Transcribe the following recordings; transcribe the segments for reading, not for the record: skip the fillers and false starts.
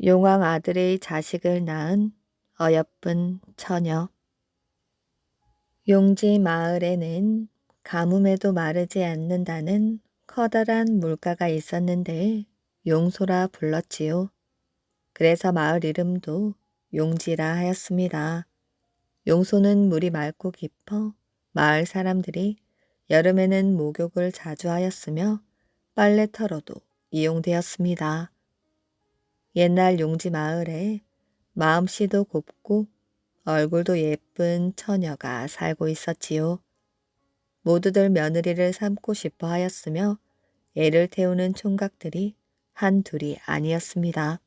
용왕 아들의 자식을 낳은 어여쁜 처녀. 용지 마을에는 가뭄에도 마르지 않는다는 커다란 물가가 있었는데 용소라 불렀지요. 그래서 마을 이름도 용지라 하였습니다. 용소는 물이 맑고 깊어 마을 사람들이 여름에는 목욕을 자주 하였으며 빨래터로도 이용되었습니다. 옛날 용지 마을에 마음씨도 곱고 얼굴도 예쁜 처녀가 살고 있었지요. 모두들 며느리를 삼고 싶어 하였으며 애를 태우는 총각들이 한둘이 아니었습니다.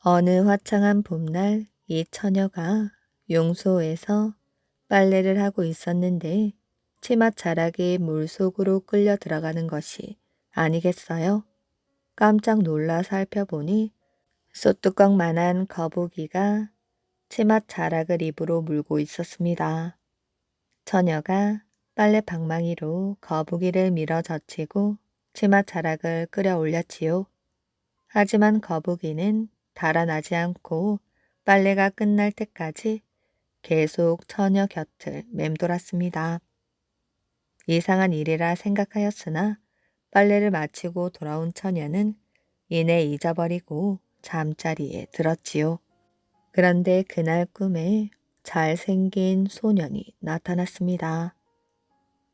어느 화창한 봄날 이 처녀가 용소에서 빨래를 하고 있었는데 치맛자락이 물속으로 끌려 들어가는 것이 아니겠어요? 깜짝 놀라 살펴보니 솥뚜껑만한 거북이가 치맛자락을 입으로 물고 있었습니다. 처녀가 빨래 방망이로 거북이를 밀어 젖히고 치맛자락을 끌어올렸지요. 하지만 거북이는 달아나지 않고 빨래가 끝날 때까지 계속 처녀 곁을 맴돌았습니다. 이상한 일이라 생각하였으나 빨래를 마치고 돌아온 처녀는 이내 잊어버리고 잠자리에 들었지요. 그런데 그날 꿈에 잘생긴 소년이 나타났습니다.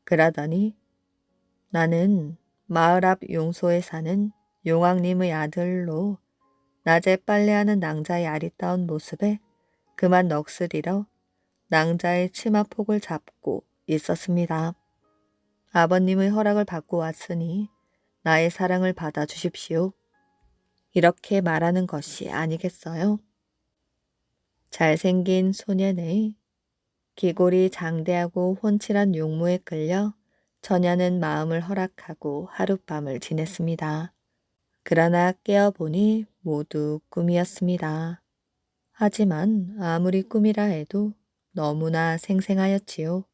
그러더니 나는 마을 앞 용소에 사는 용왕님의 아들로 낮에 빨래하는 낭자의 아리따운 모습에 그만 넋을 잃어 낭자의 치마폭을 잡고 있었습니다. 아버님의 허락을 받고 왔으니 나의 사랑을 받아주십시오. 이렇게 말하는 것이 아니겠어요? 잘생긴 소년의 기골이 장대하고 훤칠한 용모에 끌려 처녀는 마음을 허락하고 하룻밤을 지냈습니다. 그러나 깨어보니 모두 꿈이었습니다. 하지만 아무리 꿈이라 해도 너무나 생생하였지요.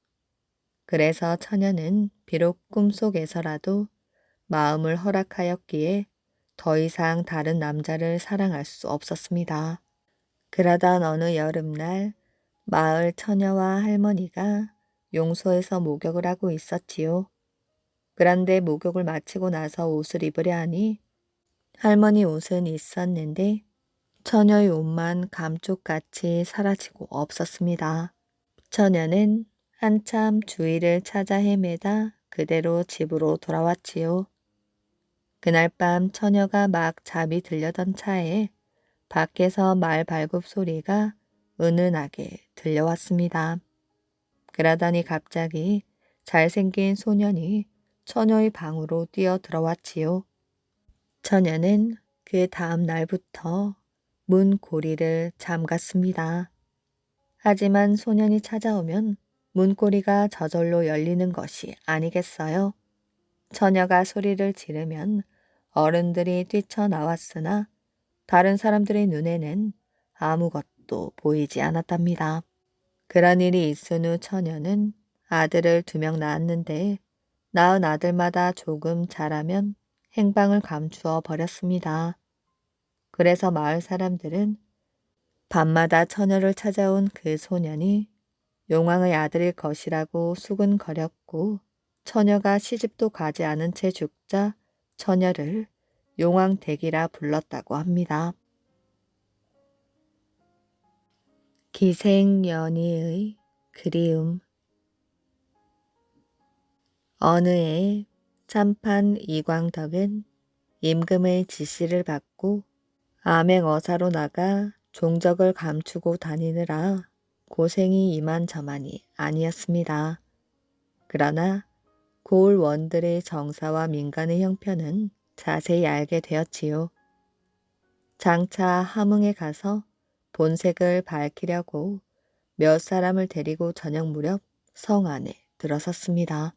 그래서 처녀는 비록 꿈속에서라도 마음을 허락하였기에 더 이상 다른 남자를 사랑할 수 없었습니다. 그러던 어느 여름날 마을 처녀와 할머니가 용소에서 목욕을 하고 있었지요. 그런데 목욕을 마치고 나서 옷을 입으려 하니 할머니 옷은 있었는데 처녀의 옷만 감쪽같이 사라지고 없었습니다. 처녀는 한참 주위를 찾아 헤매다 그대로 집으로 돌아왔지요. 그날 밤 처녀가 막 잠이 들려던 차에 밖에서 말 발굽 소리가 은은하게 들려왔습니다. 그러더니 갑자기 잘생긴 소년이 처녀의 방으로 뛰어 들어왔지요. 처녀는 그 다음 날부터 문 고리를 잠갔습니다. 하지만 소년이 찾아오면 문고리가 저절로 열리는 것이 아니겠어요? 처녀가 소리를 지르면 어른들이 뛰쳐나왔으나 다른 사람들의 눈에는 아무것도 보이지 않았답니다. 그런 일이 있은 후 처녀는 아들을 2명 낳았는데 낳은 아들마다 조금 자라면 행방을 감추어 버렸습니다. 그래서 마을 사람들은 밤마다 처녀를 찾아온 그 소년이 용왕의 아들일 것이라고 수군거렸고 처녀가 시집도 가지 않은 채 죽자 처녀를 용왕댁이라 불렀다고 합니다. 기생연희의 그리움. 어느 해 참판 이광덕은 임금의 지시를 받고 암행어사로 나가 종적을 감추고 다니느라 고생이 이만저만이 아니었습니다. 그러나 고을 원들의 정사와 민간의 형편은 자세히 알게 되었지요. 장차 함흥에 가서 본색을 밝히려고 몇 사람을 데리고 저녁 무렵 성 안에 들어섰습니다.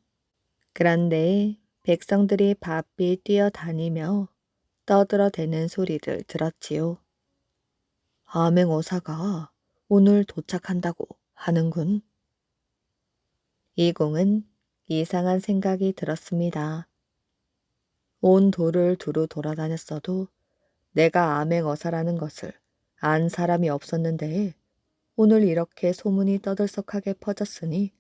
그런데 백성들이 바삐 뛰어다니며 떠들어대는 소리를 들었지요. 암행어사가 오늘 도착한다고 하는군. 이공은 이상한 생각이 들었습니다. 온 도를 두루 돌아다녔어도 내가 암행어사라는 것을 안 사람이 없었는데 오늘 이렇게 소문이 떠들썩하게 퍼졌으니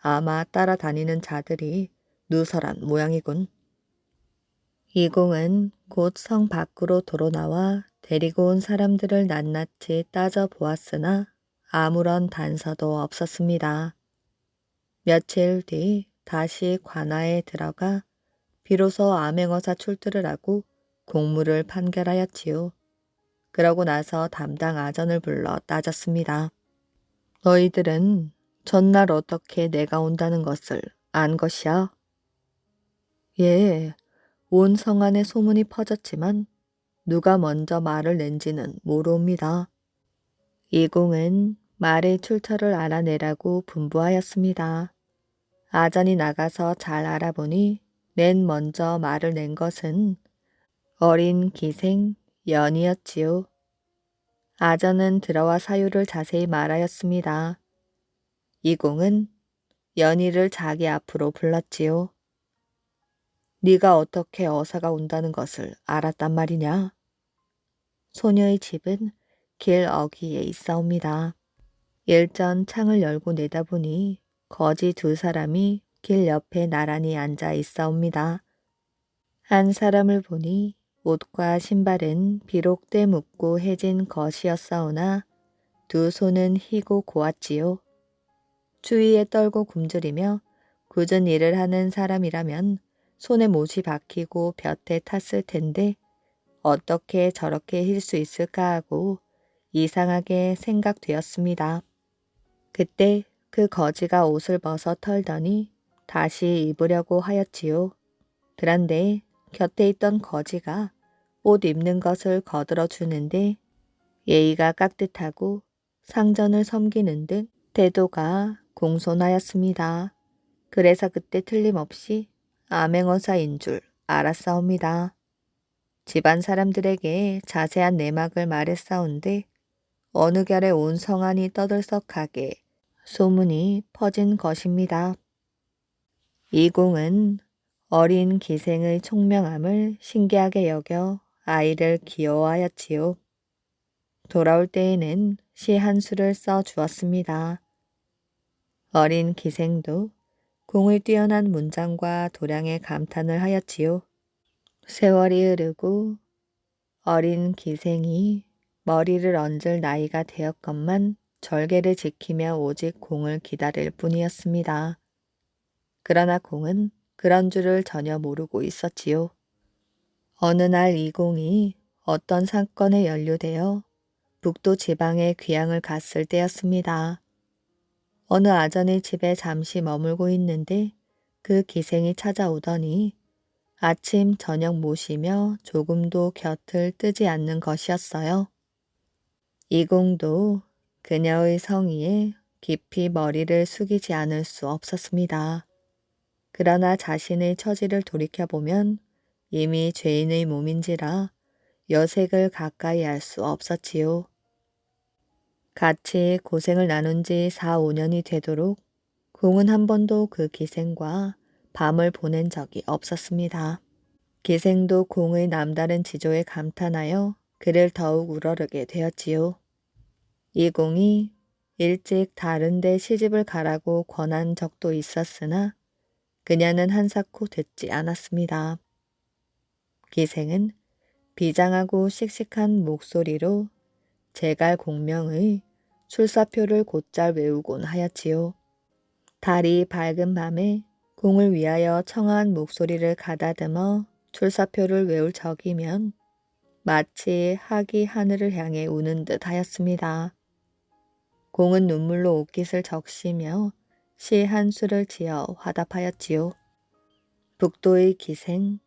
아마 따라다니는 자들이 누설한 모양이군. 이공은 곧 성 밖으로 도로나와 데리고 온 사람들을 낱낱이 따져 보았으나 아무런 단서도 없었습니다. 며칠 뒤 다시 관아에 들어가 비로소 암행어사 출두를 하고 공무를 판결하였지요. 그러고 나서 담당 아전을 불러 따졌습니다. 너희들은 전날 어떻게 내가 온다는 것을 안 것이야? 예, 온 성안에 소문이 퍼졌지만 누가 먼저 말을 낸지는 모르옵니다. 이공은 말의 출처를 알아내라고 분부하였습니다. 아전이 나가서 잘 알아보니 맨 먼저 말을 낸 것은 어린 기생 연이었지요. 아전은 들어와 사유를 자세히 말하였습니다. 이공은 연희를 자기 앞으로 불렀지요. 네가 어떻게 어사가 온다는 것을 알았단 말이냐? 소녀의 집은 길 어귀에 있사옵니다. 일전 창을 열고 내다보니 거지 두 사람이 길 옆에 나란히 앉아 있사옵니다. 한 사람을 보니 옷과 신발은 비록 때 묻고 해진 것이었사오나 두 손은 희고 고왔지요. 추위에 떨고 굶주리며 굳은 일을 하는 사람이라면 손에 못이 박히고 볕에 탔을 텐데 어떻게 저렇게 힐 수 있을까 하고 이상하게 생각되었습니다. 그때 그 거지가 옷을 벗어 털더니 다시 입으려고 하였지요. 그런데 곁에 있던 거지가 옷 입는 것을 거들어 주는데 예의가 깍듯하고 상전을 섬기는 등 태도가 공손하였습니다. 그래서 그때 틀림없이 암행어사인 줄 알았사옵니다. 집안 사람들에게 자세한 내막을 말했사온데 어느 결에 온 성안이 떠들썩하게 소문이 퍼진 것입니다. 이공은 어린 기생의 총명함을 신기하게 여겨 아이를 귀여워하였지요. 돌아올 때에는 시 한 수를 써 주었습니다. 어린 기생도 공을 뛰어난 문장과 도량에 감탄을 하였지요. 세월이 흐르고 어린 기생이 머리를 얹을 나이가 되었건만 절개를 지키며 오직 공을 기다릴 뿐이었습니다. 그러나 공은 그런 줄을 전혀 모르고 있었지요. 어느 날 이 공이 어떤 사건에 연루되어 북도 지방에 귀향을 갔을 때였습니다. 어느 아전의 집에 잠시 머물고 있는데 그 기생이 찾아오더니 아침 저녁 모시며 조금도 곁을 뜨지 않는 것이었어요. 이공도 그녀의 성의에 깊이 머리를 숙이지 않을 수 없었습니다. 그러나 자신의 처지를 돌이켜보면 이미 죄인의 몸인지라 여색을 가까이 할 수 없었지요. 같이 고생을 나눈 지 4, 5년이 되도록 공은 한 번도 그 기생과 밤을 보낸 적이 없었습니다. 기생도 공의 남다른 지조에 감탄하여 그를 더욱 우러르게 되었지요. 이 공이 일찍 다른 데 시집을 가라고 권한 적도 있었으나 그녀는 한사코 듣지 않았습니다. 기생은 비장하고 씩씩한 목소리로 제갈 공명의 출사표를 곧잘 외우곤 하였지요. 달이 밝은 밤에 공을 위하여 청아한 목소리를 가다듬어 출사표를 외울 적이면 마치 학이 하늘을 향해 우는 듯 하였습니다. 공은 눈물로 옷깃을 적시며 시 한 수를 지어 화답하였지요. 북도의 기생,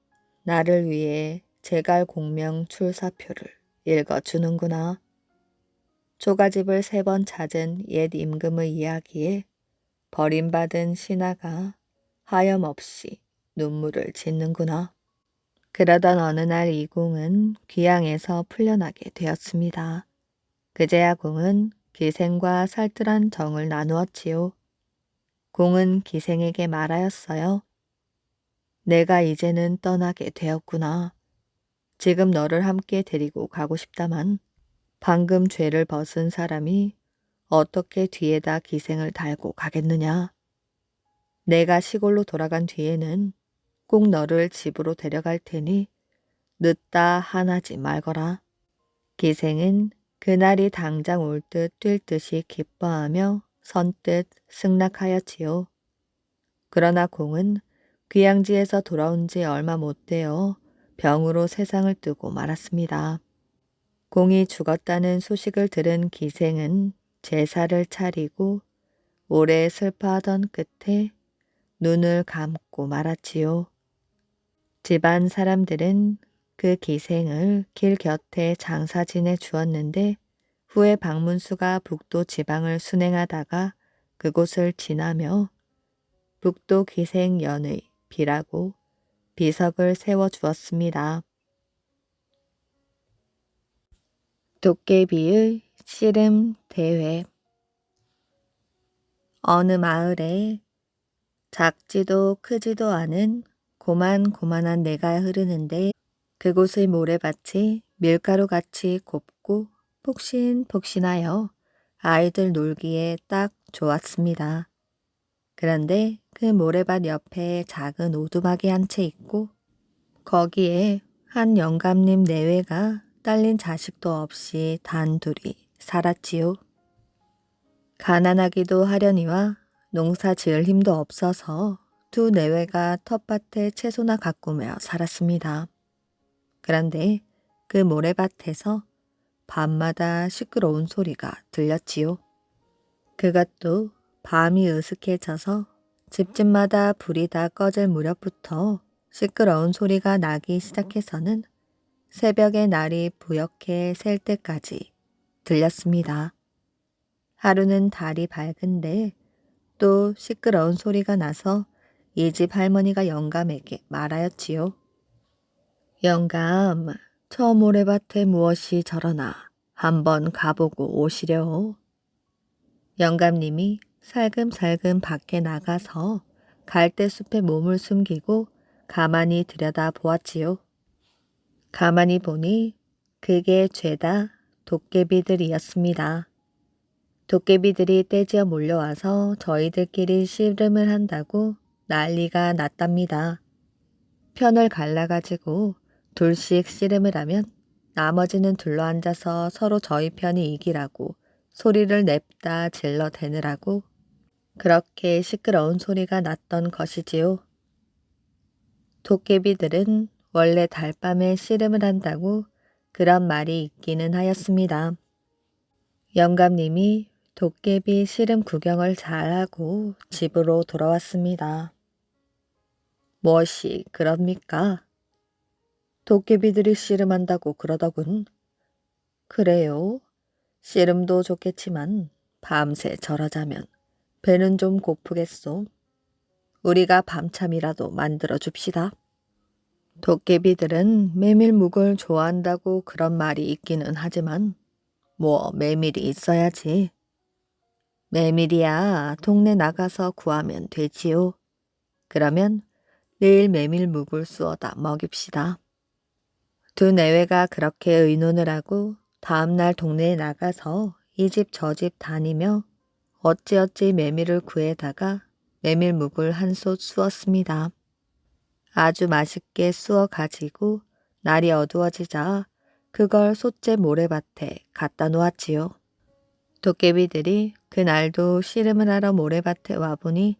나를 위해 제갈 공명 출사표를 읽어주는구나. 초가집을 3번 찾은 옛 임금의 이야기에 버림받은 신하가 하염없이 눈물을 짓는구나. 그러던 어느 날 이공은 귀양에서 풀려나게 되었습니다. 그제야 공은 기생과 살뜰한 정을 나누었지요. 공은 기생에게 말하였어요. 내가 이제는 떠나게 되었구나. 지금 너를 함께 데리고 가고 싶다만 방금 죄를 벗은 사람이 어떻게 뒤에다 기생을 달고 가겠느냐. 내가 시골로 돌아간 뒤에는 꼭 너를 집으로 데려갈 테니 늦다 하나지 말거라. 기생은 그날이 당장 올 듯 뛸 듯이 기뻐하며 선뜻 승낙하였지요. 그러나 공은 귀양지에서 돌아온 지 얼마 못 되어 병으로 세상을 뜨고 말았습니다. 공이 죽었다는 소식을 들은 기생은 제사를 차리고 오래 슬퍼하던 끝에 눈을 감고 말았지요. 집안 사람들은 그 기생을 길 곁에 장사 지내 주었는데 후에 박문수가 북도 지방을 순행하다가 그곳을 지나며 북도 기생연의 비라고 비석을 세워 주었습니다. 도깨비의 씨름 대회. 어느 마을에 작지도 크지도 않은 고만고만한 내가 흐르는데 그곳의 모래밭이 밀가루같이 곱고 폭신폭신하여 아이들 놀기에 딱 좋았습니다. 그런데 그 모래밭 옆에 작은 오두막이 한 채 있고 거기에 한 영감님 내외가 딸린 자식도 없이 단둘이 살았지요. 가난하기도 하려니와 농사 지을 힘도 없어서 두 내외가 텃밭에 채소나 가꾸며 살았습니다. 그런데 그 모래밭에서 밤마다 시끄러운 소리가 들렸지요. 그것도 밤이 으슥해져서 집집마다 불이 다 꺼질 무렵부터 시끄러운 소리가 나기 시작해서는 새벽에 날이 부옇게 셀 때까지 들렸습니다. 하루는 달이 밝은데 또 시끄러운 소리가 나서 이 집 할머니가 영감에게 말하였지요. 영감, 저 모래밭에 무엇이 저러나 한번 가보고 오시려. 영감님이 살금살금 밖에 나가서 갈대숲에 몸을 숨기고 가만히 들여다 보았지요. 가만히 보니 그게 죄다 도깨비들이었습니다. 도깨비들이 떼지어 몰려와서 저희들끼리 씨름을 한다고 난리가 났답니다. 편을 갈라가지고 둘씩 씨름을 하면 나머지는 둘러앉아서 서로 저희 편이 이기라고 소리를 냅다 질러대느라고 그렇게 시끄러운 소리가 났던 것이지요. 도깨비들은 원래 달밤에 씨름을 한다고 그런 말이 있기는 하였습니다. 영감님이 도깨비 씨름 구경을 잘하고 집으로 돌아왔습니다. 무엇이 그럽니까? 도깨비들이 씨름한다고 그러더군. 그래요? 씨름도 좋겠지만 밤새 절하자면 배는 좀 고프겠소. 우리가 밤참이라도 만들어 줍시다. 도깨비들은 메밀묵을 좋아한다고 그런 말이 있기는 하지만 뭐 메밀이 있어야지. 메밀이야 동네 나가서 구하면 되지요. 그러면 내일 메밀묵을 쑤어다 먹입시다. 두 내외가 그렇게 의논을 하고 다음날 동네에 나가서 이 집 저 집 다니며 어찌어찌 메밀을 구해다가 메밀묵을 한 솥 쑤었습니다. 아주 맛있게 쑤어 가지고 날이 어두워지자 그걸 솥째 모래밭에 갖다 놓았지요. 도깨비들이 그날도 씨름을 하러 모래밭에 와보니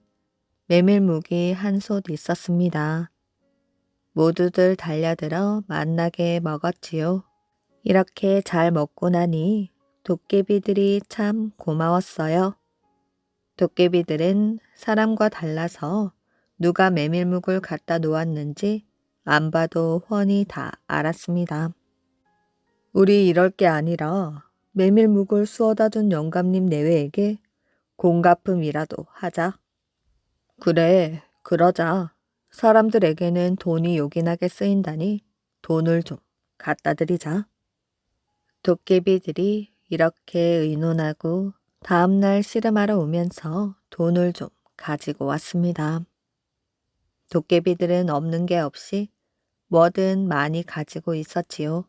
메밀묵이 한 솥 있었습니다. 모두들 달려들어 맛나게 먹었지요. 이렇게 잘 먹고 나니 도깨비들이 참 고마웠어요. 도깨비들은 사람과 달라서 누가 메밀묵을 갖다 놓았는지 안 봐도 훤히 다 알았습니다. 우리 이럴 게 아니라 메밀묵을 쑤어다 둔 영감님 내외에게 공가품이라도 하자. 그래, 그러자. 사람들에게는 돈이 요긴하게 쓰인다니 돈을 좀 갖다 드리자. 도깨비들이 이렇게 의논하고 다음날 씨름하러 오면서 돈을 좀 가지고 왔습니다. 도깨비들은 없는 게 없이 뭐든 많이 가지고 있었지요.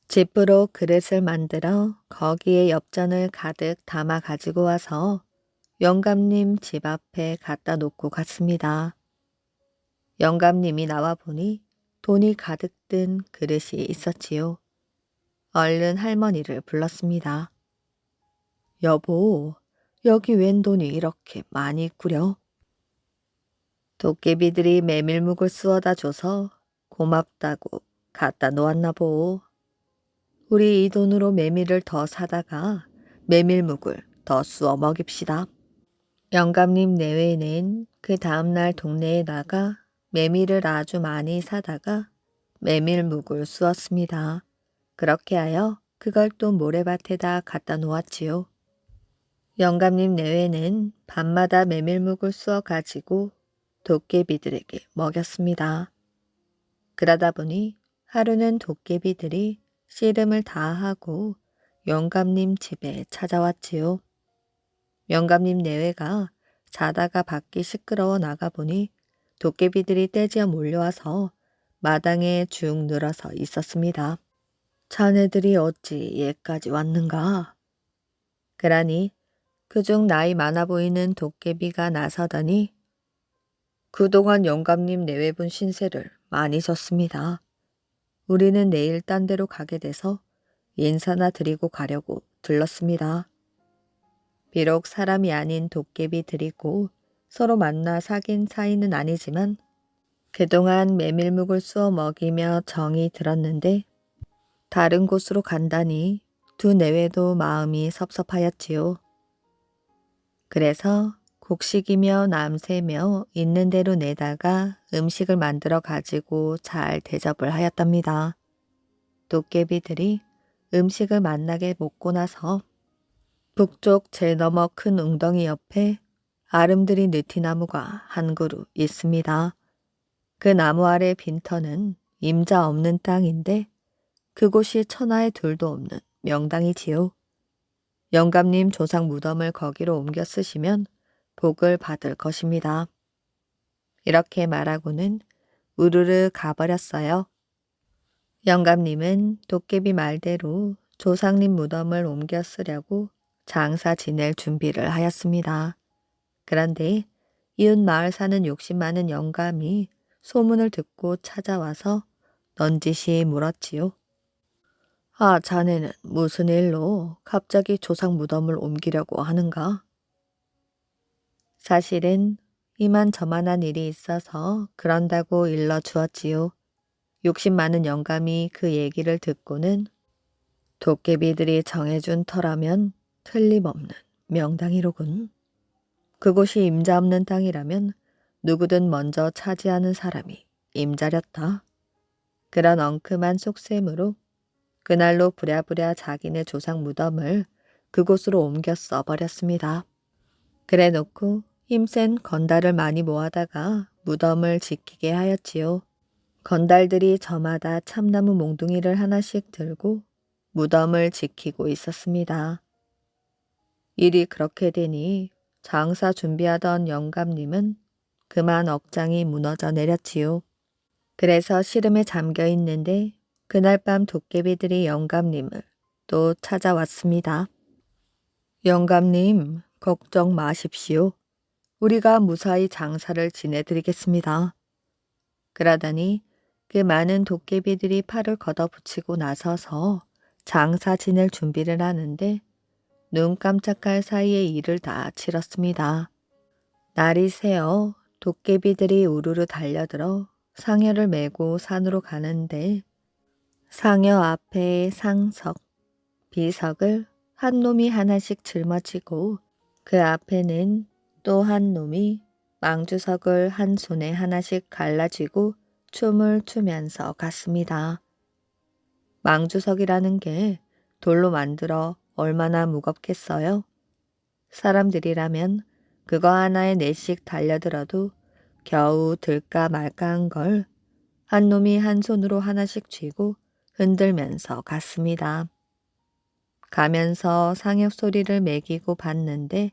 집으로 그릇을 만들어 거기에 엽전을 가득 담아 가지고 와서 영감님 집 앞에 갖다 놓고 갔습니다. 영감님이 나와 보니 돈이 가득 든 그릇이 있었지요. 얼른 할머니를 불렀습니다. 여보, 여기 웬 돈이 이렇게 많이 있구려? 도깨비들이 메밀묵을 쑤어다 줘서 고맙다고 갖다 놓았나 보. 우리 이 돈으로 메밀을 더 사다가 메밀묵을 더 쑤어 먹입시다. 영감님 내외는 그 다음날 동네에 나가 메밀을 아주 많이 사다가 메밀묵을 쑤었습니다. 그렇게 하여 그걸 또 모래밭에다 갖다 놓았지요. 영감님 내외는 밤마다 메밀묵을 쑤어 가지고 도깨비들에게 먹였습니다. 그러다 보니 하루는 도깨비들이 씨름을 다 하고 영감님 집에 찾아왔지요. 영감님 내외가 자다가 밖이 시끄러워 나가보니 도깨비들이 떼지어 몰려와서 마당에 쭉 늘어서 있었습니다. 자네들이 어찌 얘까지 왔는가? 그러니 그중 나이 많아 보이는 도깨비가 나서더니 그동안 영감님 내외분 신세를 많이 졌습니다. 우리는 내일 딴 데로 가게 돼서 인사나 드리고 가려고 들렀습니다. 비록 사람이 아닌 도깨비들이고 서로 만나 사귄 사이는 아니지만 그동안 메밀묵을 쑤어 먹이며 정이 들었는데 다른 곳으로 간다니 두 내외도 마음이 섭섭하였지요. 그래서 곡식이며 남새며 있는 대로 내다가 음식을 만들어 가지고 잘 대접을 하였답니다. 도깨비들이 음식을 맛나게 먹고 나서 북쪽 제 너머 큰 웅덩이 옆에 아름드리 느티나무가 한 그루 있습니다. 그 나무 아래 빈터는 임자 없는 땅인데 그곳이 천하의 둘도 없는 명당이지요. 영감님 조상 무덤을 거기로 옮겨 쓰시면 복을 받을 것입니다. 이렇게 말하고는 우르르 가버렸어요. 영감님은 도깨비 말대로 조상님 무덤을 옮겨 쓰려고 장사 지낼 준비를 하였습니다. 그런데 이웃 마을 사는 욕심 많은 영감이 소문을 듣고 찾아와서 넌지시 물었지요. 아, 자네는 무슨 일로 갑자기 조상 무덤을 옮기려고 하는가? 사실은 이만저만한 일이 있어서 그런다고 일러주었지요. 욕심 많은 영감이 그 얘기를 듣고는 도깨비들이 정해준 터라면 틀림없는 명당이로군. 그곳이 임자 없는 땅이라면 누구든 먼저 차지하는 사람이 임자렸다. 그런 엉큼한 속셈으로 그날로 부랴부랴 자기네 조상 무덤을 그곳으로 옮겨 써버렸습니다. 그래 놓고 힘센 건달을 많이 모아다가 무덤을 지키게 하였지요. 건달들이 저마다 참나무 몽둥이를 하나씩 들고 무덤을 지키고 있었습니다. 일이 그렇게 되니 장사 준비하던 영감님은 그만 억장이 무너져 내렸지요. 그래서 시름에 잠겨 있는데 그날 밤 도깨비들이 영감님을 또 찾아왔습니다. 영감님, 걱정 마십시오. 우리가 무사히 장사를 지내드리겠습니다. 그러더니 그 많은 도깨비들이 팔을 걷어붙이고 나서서 장사 지낼 준비를 하는데 눈 깜짝할 사이에 일을 다 치렀습니다. 날이 새어 도깨비들이 우르르 달려들어 상여를 메고 산으로 가는데 상여 앞에 상석, 비석을 한 놈이 하나씩 짊어지고 그 앞에는 또 한 놈이 망주석을 한 손에 하나씩 갈라쥐고 춤을 추면서 갔습니다. 망주석이라는 게 돌로 만들어 얼마나 무겁겠어요? 사람들이라면 그거 하나에 넷씩 달려들어도 겨우 들까 말까 한 걸 한 놈이 한 손으로 하나씩 쥐고 흔들면서 갔습니다. 가면서 상역 소리를 매기고 봤는데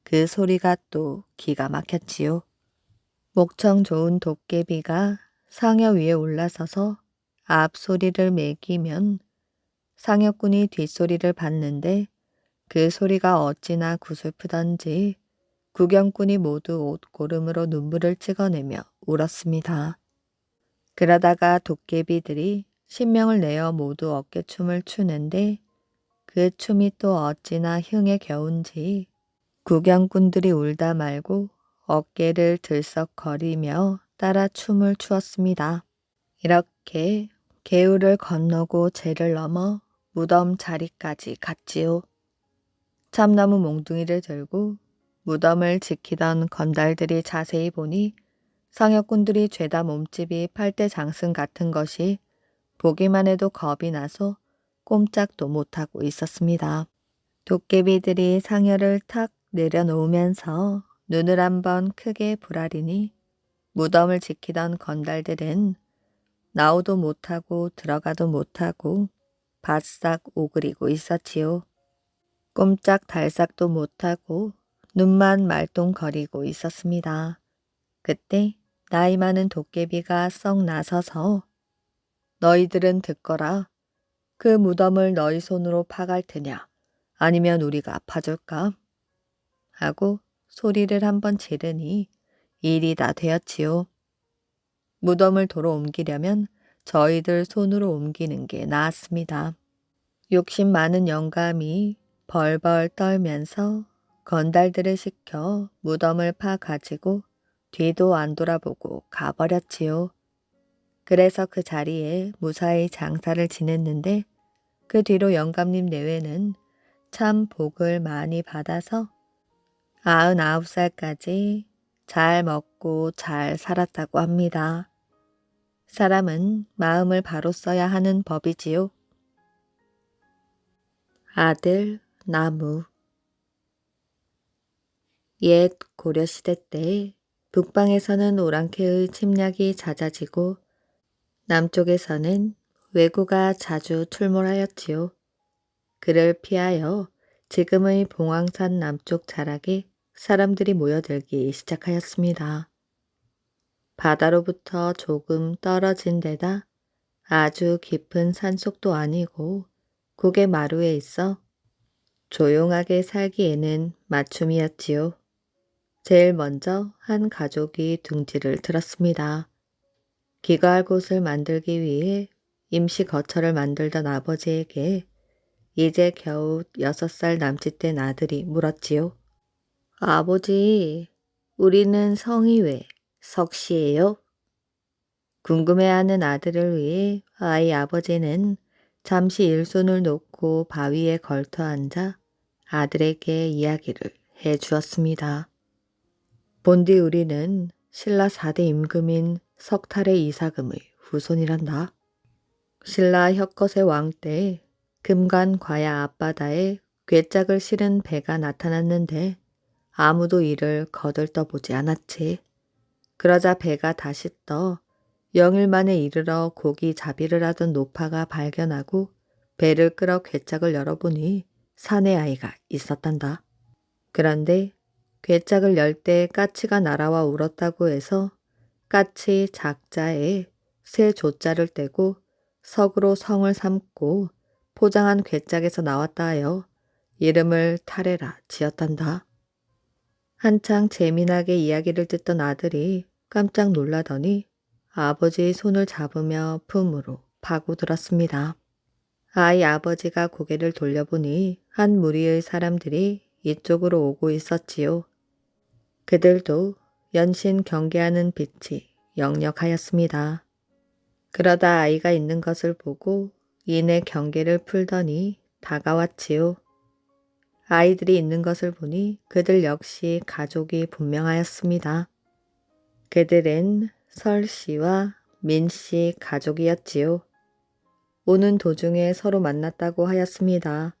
그 소리가 또 기가 막혔지요. 목청 좋은 도깨비가 상여 위에 올라서서 앞소리를 매기면 상여꾼이 뒷소리를 받는데 그 소리가 어찌나 구슬프던지 구경꾼이 모두 옷고름으로 눈물을 찍어내며 울었습니다. 그러다가 도깨비들이 신명을 내어 모두 어깨춤을 추는데 그 춤이 또 어찌나 흥에 겨운지 구경꾼들이 울다 말고 어깨를 들썩거리며 따라 춤을 추었습니다. 이렇게 개울을 건너고 제를 넘어 무덤 자리까지 갔지요. 참나무 몽둥이를 들고 무덤을 지키던 건달들이 자세히 보니 상여꾼들이 죄다 몸집이 팔대 장승 같은 것이 보기만 해도 겁이 나서 꼼짝도 못하고 있었습니다. 도깨비들이 상여를 탁 내려놓으면서 눈을 한번 크게 부라리니 무덤을 지키던 건달들은 나오도 못하고 들어가도 못하고 바싹 오그리고 있었지요. 꼼짝달싹도 못하고 눈만 말똥거리고 있었습니다. 그때 나이 많은 도깨비가 썩 나서서 너희들은 듣거라. 그 무덤을 너희 손으로 파갈 테냐 아니면 우리가 파줄까? 하고 소리를 한번 지르니 일이 다 되었지요. 무덤을 도로 옮기려면 저희들 손으로 옮기는 게 나았습니다. 욕심 많은 영감이 벌벌 떨면서 건달들을 시켜 무덤을 파 가지고 뒤도 안 돌아보고 가버렸지요. 그래서 그 자리에 무사히 장사를 지냈는데 그 뒤로 영감님 내외는 참 복을 많이 받아서 99살까지 잘 먹고 잘 살았다고 합니다. 사람은 마음을 바로 써야 하는 법이지요. 아들 나무. 옛 고려시대 때 북방에서는 오랑캐의 침략이 잦아지고 남쪽에서는 왜구가 자주 출몰하였지요. 그를 피하여 지금의 봉황산 남쪽 자락에 사람들이 모여들기 시작하였습니다. 바다로부터 조금 떨어진 데다 아주 깊은 산속도 아니고 고개 마루에 있어 조용하게 살기에는 맞춤이었지요. 제일 먼저 한 가족이 둥지를 틀었습니다. 기거할 곳을 만들기 위해 임시 거처를 만들던 아버지에게 이제 겨우 6살 남짓 된 아들이 물었지요. 아버지, 우리는 성이 왜 석씨예요? 궁금해하는 아들을 위해 아이 아버지는 잠시 일손을 놓고 바위에 걸터 앉아 아들에게 이야기를 해 주었습니다. 본디 우리는 신라 4대 임금인 석탈의 이사금의 후손이란다. 신라 혁거세 왕 때 금관 과야 앞바다에 괴짝을 실은 배가 나타났는데 아무도 이를 거들떠보지 않았지. 그러자 배가 다시 떠 영일 만에 이르러 고기 자비를 하던 노파가 발견하고 배를 끌어 괴짝을 열어보니 사내 아이가 있었단다. 그런데 괴짝을 열 때 까치가 날아와 울었다고 해서 까치 작자에 새 조자를 떼고 석으로 성을 삼고 포장한 괴짝에서 나왔다 하여 이름을 탈해라 지었단다. 한창 재미나게 이야기를 듣던 아들이 깜짝 놀라더니 아버지의 손을 잡으며 품으로 파고들었습니다. 아이 아버지가 고개를 돌려보니 한 무리의 사람들이 이쪽으로 오고 있었지요. 그들도 연신 경계하는 빛이 역력하였습니다. 그러다 아이가 있는 것을 보고 이내 경계를 풀더니 다가왔지요. 아이들이 있는 것을 보니 그들 역시 가족이 분명하였습니다. 그들은 설씨와 민씨 가족이었지요. 오는 도중에 서로 만났다고 하였습니다.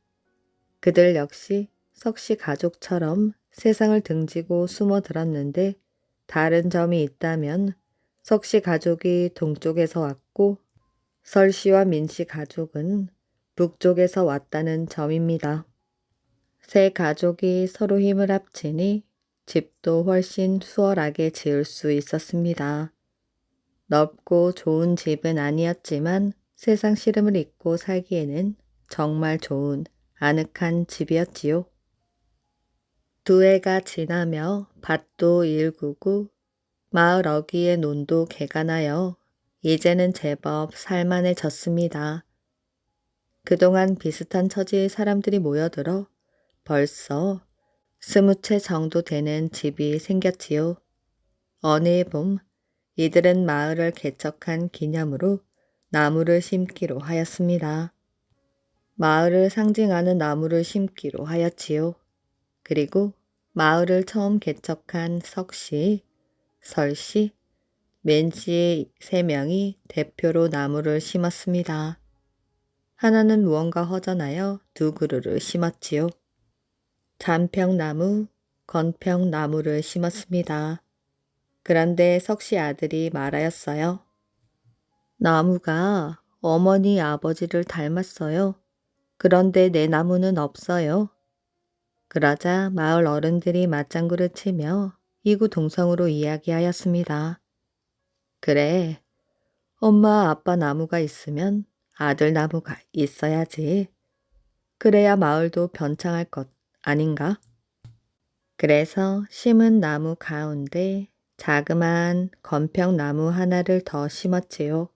그들 역시 석씨 가족처럼 세상을 등지고 숨어들었는데 다른 점이 있다면 석씨 가족이 동쪽에서 왔고 설씨와 민씨 가족은 북쪽에서 왔다는 점입니다. 세 가족이 서로 힘을 합치니 집도 훨씬 수월하게 지을 수 있었습니다. 넓고 좋은 집은 아니었지만 세상 시름을 잊고 살기에는 정말 좋은 아늑한 집이었지요. 두 해가 지나며 밭도 일구고 마을 어귀의 논도 개가 나여 이제는 제법 살만해졌습니다. 그동안 비슷한 처지의 사람들이 모여들어 벌써 20채 정도 되는 집이 생겼지요. 어느 해 봄 이들은 마을을 개척한 기념으로 나무를 심기로 하였습니다. 마을을 상징하는 나무를 심기로 하였지요. 그리고 마을을 처음 개척한 석씨, 설씨, 맨씨 3명이 대표로 나무를 심었습니다. 하나는 무언가 허전하여 2그루를 심었지요. 잔평나무, 건평나무를 심었습니다. 그런데 석씨 아들이 말하였어요. 나무가 어머니 아버지를 닮았어요. 그런데 내 나무는 없어요. 그러자 마을 어른들이 맞장구를 치며 이구동성으로 이야기하였습니다. 그래, 엄마 아빠 나무가 있으면 아들 나무가 있어야지. 그래야 마을도 변창할 것 아닌가? 그래서 심은 나무 가운데 자그마한 건평나무 하나를 더 심었지요.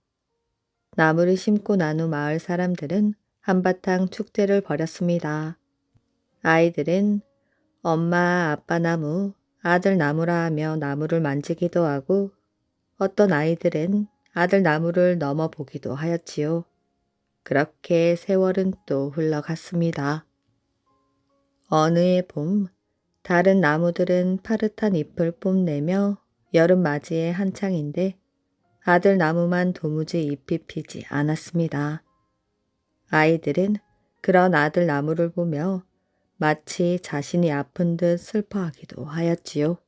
나무를 심고 난 후 마을 사람들은 한바탕 축제를 벌였습니다. 아이들은 엄마, 아빠 나무, 아들 나무라 하며 나무를 만지기도 하고 어떤 아이들은 아들 나무를 넘어보기도 하였지요. 그렇게 세월은 또 흘러갔습니다. 어느 해 봄, 다른 나무들은 파릇한 잎을 뽐내며 여름 맞이에 한창인데 아들 나무만 도무지 잎이 피지 않았습니다. 아이들은 그런 아들 나무를 보며 마치 자신이 아픈 듯 슬퍼하기도 하였지요.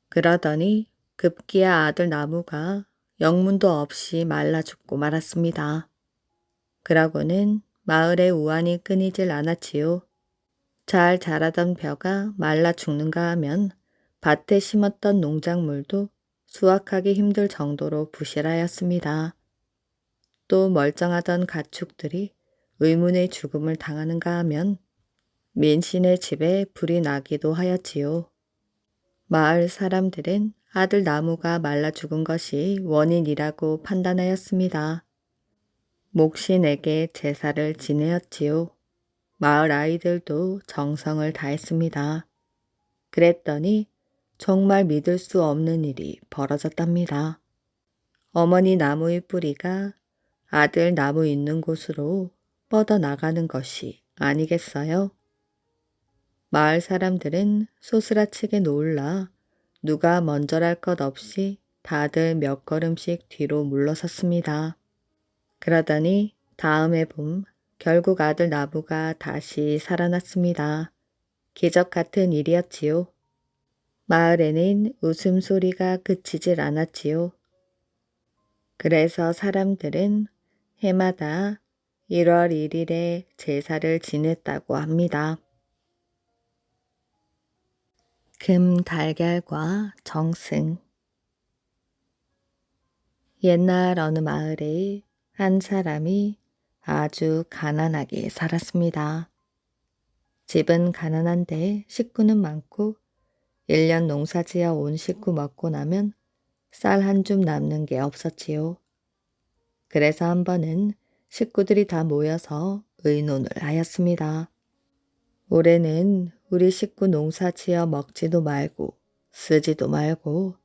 그러더니 급기야 아들 나무가 영문도 없이 말라 죽고 말았습니다. 그러고는 마을의 우환이 끊이질 않았지요. 잘 자라던 벼가 말라 죽는가 하면 밭에 심었던 농작물도 수확하기 힘들 정도로 부실하였습니다. 또 멀쩡하던 가축들이 의문의 죽음을 당하는가 하면 민신의 집에 불이 나기도 하였지요. 마을 사람들은 아들 나무가 말라 죽은 것이 원인이라고 판단하였습니다. 목신에게 제사를 지내었지요. 마을 아이들도 정성을 다했습니다. 그랬더니 정말 믿을 수 없는 일이 벌어졌답니다. 어머니 나무의 뿌리가 아들 나무 있는 곳으로 뻗어나가는 것이 아니겠어요? 마을 사람들은 소스라치게 놀라 누가 먼저랄 것 없이 다들 몇 걸음씩 뒤로 물러섰습니다. 그러더니 다음 해 봄 결국 아들 나무가 다시 살아났습니다. 기적 같은 일이었지요. 마을에는 웃음소리가 그치질 않았지요. 그래서 사람들은 해마다 1월 1일에 제사를 지냈다고 합니다. 금달걀과 정승. 옛날 어느 마을에 한 사람이 아주 가난하게 살았습니다. 집은 가난한데 식구는 많고 1년 농사지어 온 식구 먹고 나면 쌀 한 줌 남는 게 없었지요. 그래서 한 번은 식구들이 다 모여서 의논을 하였습니다. 올해는 우리 식구 농사지어 먹지도 말고 쓰지도 말고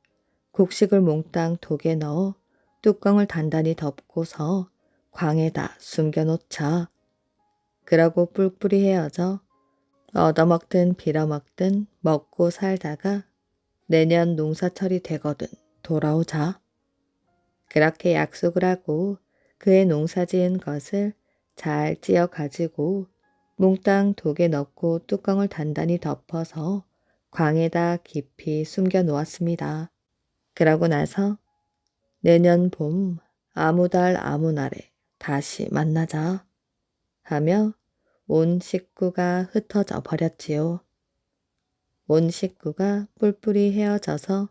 곡식을 몽땅 독에 넣어 뚜껑을 단단히 덮고서 광에다 숨겨놓자. 그러고 뿔뿔이 헤어져 얻어먹든 빌어먹든 먹고 살다가 내년 농사철이 되거든 돌아오자. 그렇게 약속을 하고 그의 농사지은 것을 잘 찧어 가지고 몽땅 독에 넣고 뚜껑을 단단히 덮어서 광에다 깊이 숨겨 놓았습니다. 그러고 나서 내년 봄 아무 달 아무 날에 다시 만나자 하며 온 식구가 흩어져 버렸지요. 온 식구가 뿔뿔이 헤어져서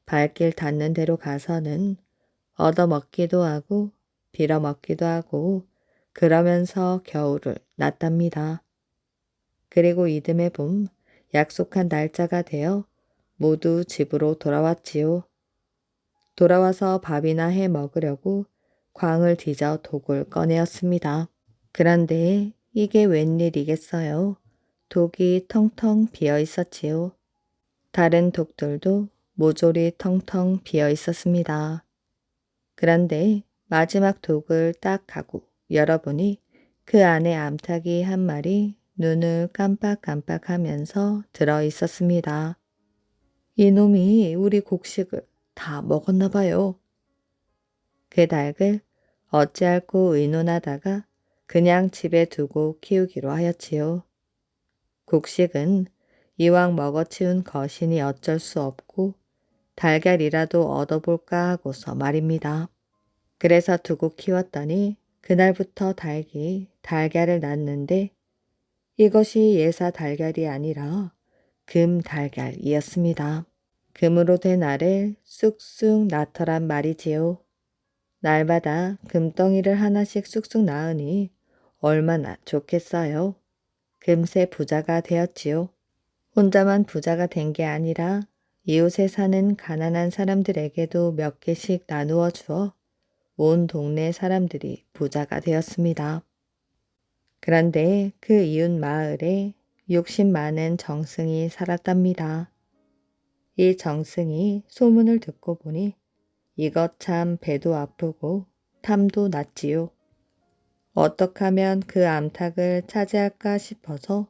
발길 닿는 대로 가서는 얻어먹기도 하고 빌어먹기도 하고 그러면서 겨울을 났답니다. 그리고 이듬해 봄 약속한 날짜가 되어 모두 집으로 돌아왔지요. 돌아와서 밥이나 해 먹으려고 광을 뒤져 독을 꺼내었습니다. 그런데 이게 웬일이겠어요. 독이 텅텅 비어 있었지요. 다른 독들도 모조리 텅텅 비어 있었습니다. 그런데 마지막 독을 딱 하고 열어보니 그 안에 암탉이 한 마리 눈을 깜빡깜빡하면서 들어 있었습니다. 이놈이 우리 곡식을 다 먹었나 봐요. 그 닭을 어찌할꼬 의논하다가 그냥 집에 두고 키우기로 하였지요. 곡식은 이왕 먹어치운 거신이 어쩔 수 없고 달걀이라도 얻어볼까 하고서 말입니다. 그래서 두고 키웠더니 그날부터 닭이 달걀을 낳는데 이것이 예사 달걀이 아니라 금 달걀이었습니다. 금으로 된 알을 쑥쑥 낳더란 말이지요. 날마다 금덩이를 하나씩 쑥쑥 낳으니 얼마나 좋겠어요. 금세 부자가 되었지요. 혼자만 부자가 된 게 아니라 이웃에 사는 가난한 사람들에게도 몇 개씩 나누어 주어 온 동네 사람들이 부자가 되었습니다. 그런데 그 이웃 마을에 욕심 많은 정승이 살았답니다. 이 정승이 소문을 듣고 보니 이것 참 배도 아프고 탐도 났지요. 어떻게 하면 그 암탉을 차지할까 싶어서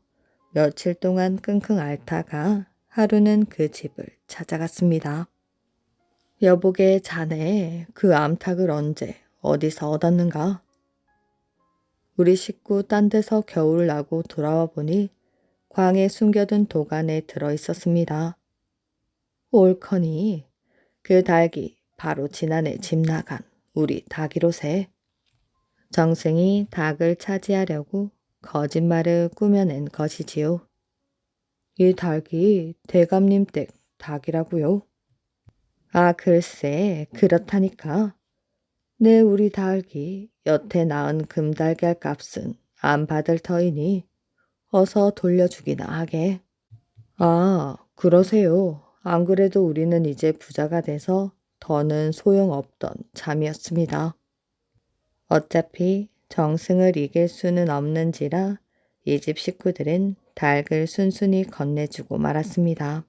며칠 동안 끙끙 앓다가 하루는 그 집을 찾아갔습니다. 여보게 자네 그 암탉을 언제 어디서 얻었는가? 우리 식구 딴 데서 겨울을 나고 돌아와 보니 광에 숨겨둔 독 안에 들어 있었습니다. 옳거니 그 닭이 바로 지난해 집 나간 우리 닭이로세. 정승이 닭을 차지하려고 거짓말을 꾸며낸 것이지요. 이 닭이 대감님 댁 닭이라고요. 아 글쎄 그렇다니까. 내 우리 닭이 여태 낳은 금달걀 값은 안 받을 터이니 어서 돌려주기나 하게. 아 그러세요. 안 그래도 우리는 이제 부자가 돼서 더는 소용없던 참이었습니다. 어차피 정승을 이길 수는 없는지라 이 집 식구들은 닭을 순순히 건네주고 말았습니다.